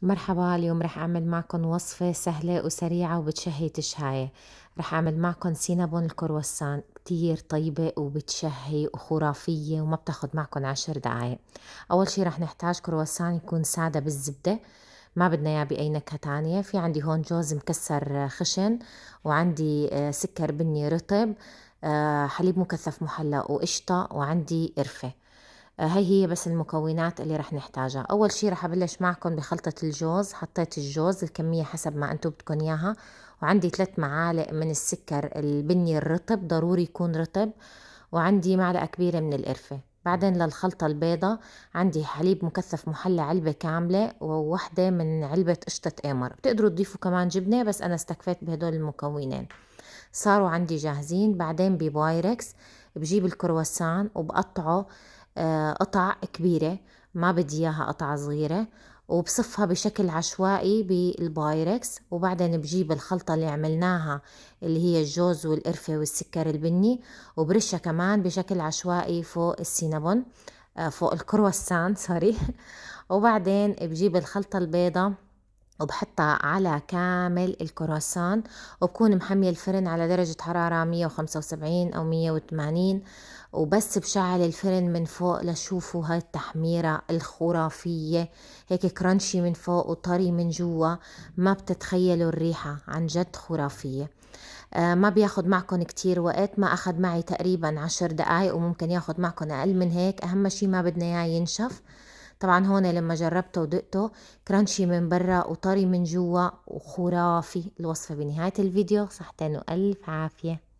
مرحبا، اليوم رح أعمل معكم وصفة سهلة وسريعة وبتشهي تشهاية. رح أعمل معكم سينابون الكرواسان، كتير طيبة وبتشهي وخرافية وما بتاخد معكم 10 دقايق. أول شي رح نحتاج كرواسان يكون سادة بالزبدة، ما بدنا إياه بأي نكهة تانية. في عندي هون جوز مكسر خشن، وعندي سكر بني رطب، حليب مكثف محلى وقشطة، وعندي قرفة. هي بس المكونات اللي رح نحتاجها. أول شي رح أبلش معكم بخلطة الجوز. حطيت الجوز الكمية حسب ما أنتو بدكن إياها، وعندي 3 معالق من السكر البني الرطب، ضروري يكون رطب، وعندي معلقة كبيرة من القرفة. بعدين للخلطة البيضة عندي حليب مكثف محلى علبة كاملة، ووحدة من علبة قشطة قمر. بتقدروا تضيفوا كمان جبنة، بس أنا استكفيت بهدول المكونين. صاروا عندي جاهزين. بعدين ببايركس بجيب الكرواسان وبقطعه قطع كبيرة، ما بدي إياها قطع صغيرة، وبصفها بشكل عشوائي بالبايركس. وبعدين بجيب الخلطة اللي عملناها اللي هي الجوز والقرفة والسكر البني، وبرشها كمان بشكل عشوائي فوق السينابون، فوق الكرواسان سوري. وبعدين بجيب الخلطة البيضة وبحطها على كامل الكرواسان، وبكون محمية الفرن على درجة حرارة 175 أو 180، وبس بشعل الفرن من فوق لشوفوا هاي التحميرة الخرافية، هيك كرانشي من فوق وطري من جوا، ما بتتخيلوا الريحة، عن جد خرافية. ما بياخد معكم كتير وقت، ما أخد معي تقريبا 10 دقايق، وممكن ياخد معكم أقل من هيك. أهم شي ما بدنا إياه ينشف. طبعا هون لما جربته ودقته، كرانشي من برا وطري من جوا وخرافي. الوصفة بنهاية الفيديو. صحتين وألف عافية.